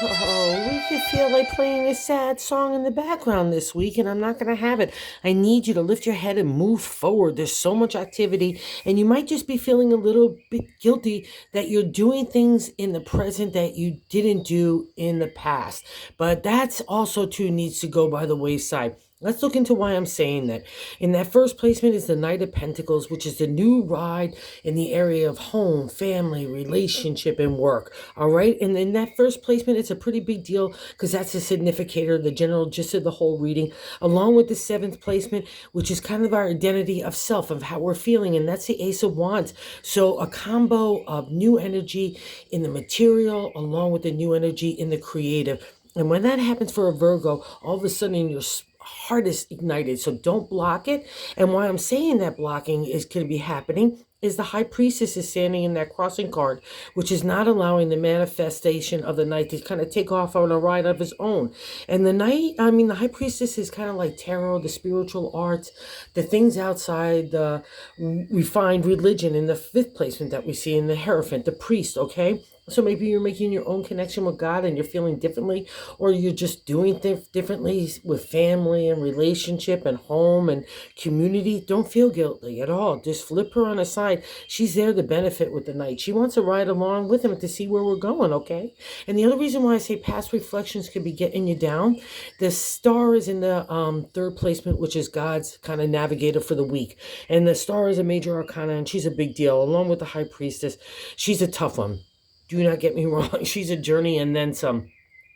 Oh, we could feel like playing a sad song in the background this week, and I'm not going to have it. I need you to lift your head and move forward. There's so much activity, and you might just be feeling a little bit guilty that you're doing things in the present that you didn't do in the past. But that's also too needs to go by the wayside. Let's look into why I'm saying that. In that first placement is the Knight of Pentacles, which is the new ride in the area of home, family, relationship, and work. All right. And in that first placement, it's a pretty big deal because that's the significator, the general gist of the whole reading, along with the seventh placement, which is kind of our identity of self, of how we're feeling. And that's the Ace of Wands. So a combo of new energy in the material, along with the new energy in the creative. And when that happens for a Virgo, all of a sudden your heart is ignited. So don't block it. And why I'm saying that blocking is going to be happening is the High Priestess is standing in that crossing card, which is not allowing the manifestation of the Knight to kind of take off on a ride of his own. And the High Priestess is kind of like tarot, the spiritual arts, the things outside the refined religion in the fifth placement that we see in the Hierophant, the priest, okay? So maybe you're making your own connection with God and you're feeling differently, or you're just doing things differently with family and relationship and home and community. Don't feel guilty at all. Just flip her on the side. She's there to benefit with the Knight. She wants to ride along with him to see where we're going, okay? And the other reason why I say past reflections could be getting you down, the star is in the third placement, which is God's kind of navigator for the week. And the star is a major arcana, and she's a big deal, along with the High Priestess. She's a tough one. Do not get me wrong. She's a journey and then some.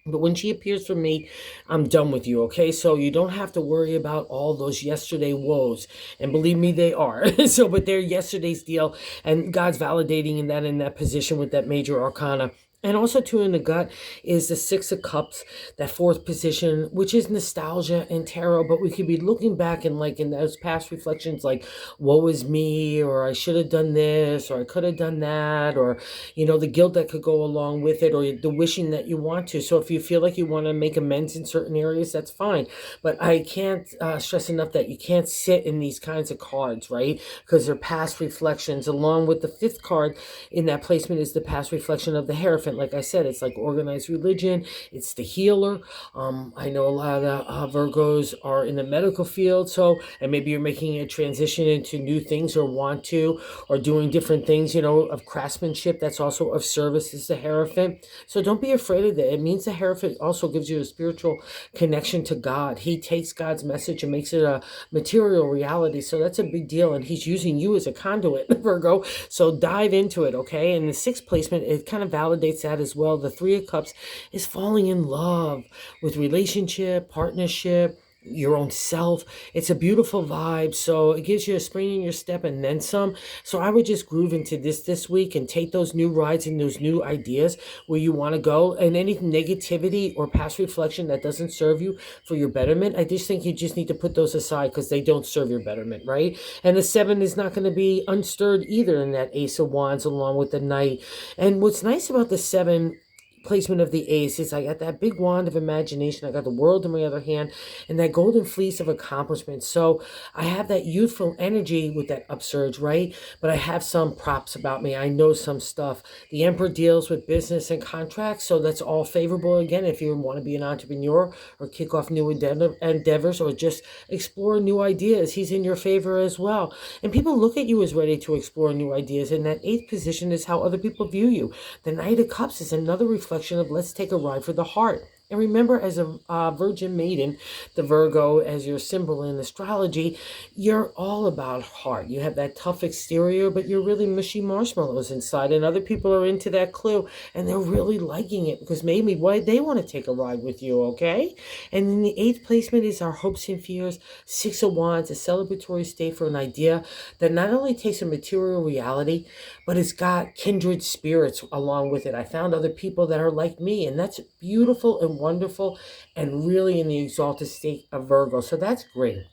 But when she appears for me, I'm done with you, okay? So you don't have to worry about all those yesterday woes. And believe me, they are. But they're yesterday's deal. And God's validating in that position with that major arcana. And also, too, in the gut is the Six of Cups, that fourth position, which is nostalgia and tarot. But we could be looking back and like in those past reflections, like, woe is me, or I should have done this, or I could have done that, or, the guilt that could go along with it, or the wishing that you want to. So if you feel like you want to make amends in certain areas, that's fine. But I can't stress enough that you can't sit in these kinds of cards, right? Because they're past reflections. Along with the fifth card in that placement is the past reflection of the Hierophant. Like I said, it's like organized religion. It's the healer. I know a lot of Virgos are in the medical field. And maybe you're making a transition into new things or want to, or doing different things, of craftsmanship. That's also of service is the Hierophant. So don't be afraid of that. It means the Hierophant also gives you a spiritual connection to God. He takes God's message and makes it a material reality. So that's a big deal. And he's using you as a conduit, Virgo. So dive into it, okay? And the sixth placement, it kind of validates that as well. The Three of Cups is falling in love with relationship, partnership, your own self. It's a beautiful vibe. So it gives you a spring in your step and then some. So I would just groove into this week and take those new rides and those new ideas where you want to go. And any negativity or past reflection that doesn't serve you for your betterment, I just think you just need to put those aside because they don't serve your betterment, right? And the seven is not going to be unstirred either in that Ace of Wands along with the Knight. And what's nice about the seven placement of the ace is I got that big wand of imagination. I got the world in my other hand and that golden fleece of accomplishment. So I have that youthful energy with that upsurge, right? But I have some props about me. I know some stuff. The Emperor deals with business and contracts, so that's all favorable. Again, if you want to be an entrepreneur or kick off new endeavors or just explore new ideas, he's in your favor as well. And people look at you as ready to explore new ideas. And that eighth position is how other people view you. The Knight of Cups is another reflection of let's take a ride for the heart. And remember, as a Virgin Maiden, the Virgo as your symbol in astrology, you're all about heart. You have that tough exterior, but you're really mushy marshmallows inside. And other people are into that clue, and they're really liking it because maybe why they want to take a ride with you, okay? And then the eighth placement is our hopes and fears. Six of Wands, a celebratory state for an idea that not only takes a material reality, but it's got kindred spirits along with it. I found other people that are like me, and that's beautiful and wonderful and really in the exalted state of Virgo. So that's great.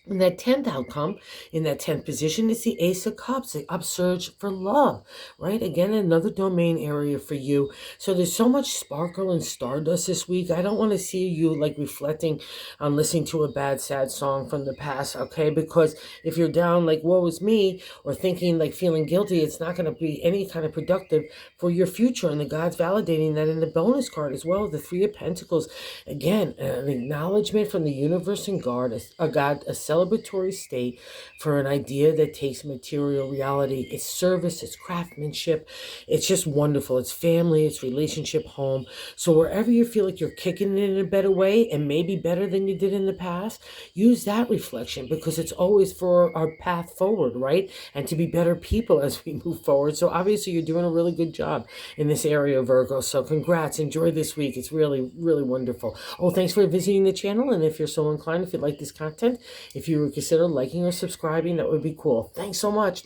And that 10th outcome, in that 10th position, is the Ace of Cups, the upsurge for love, right? Again, another domain area for you. So there's so much sparkle and stardust this week. I don't want to see you like reflecting on listening to a bad, sad song from the past, okay? Because if you're down like, woe is me, or thinking like feeling guilty, it's not going to be any kind of productive for your future. And the God's validating that in the bonus card as well, the Three of Pentacles. Again, an acknowledgement from the universe and God, a celebratory state for an idea that takes material reality. It's service, it's craftsmanship. It's just wonderful. It's family, it's relationship, home. So wherever you feel like you're kicking it in a better way and maybe better than you did in the past, use that reflection because it's always for our path forward, right? And to be better people as we move forward. So obviously you're doing a really good job in this area, Virgo. So congrats. Enjoy this week. It's really, really wonderful. Oh, thanks for visiting the channel. And if you're so inclined, if you like this content, if you would consider liking or subscribing, that would be cool. Thanks so much.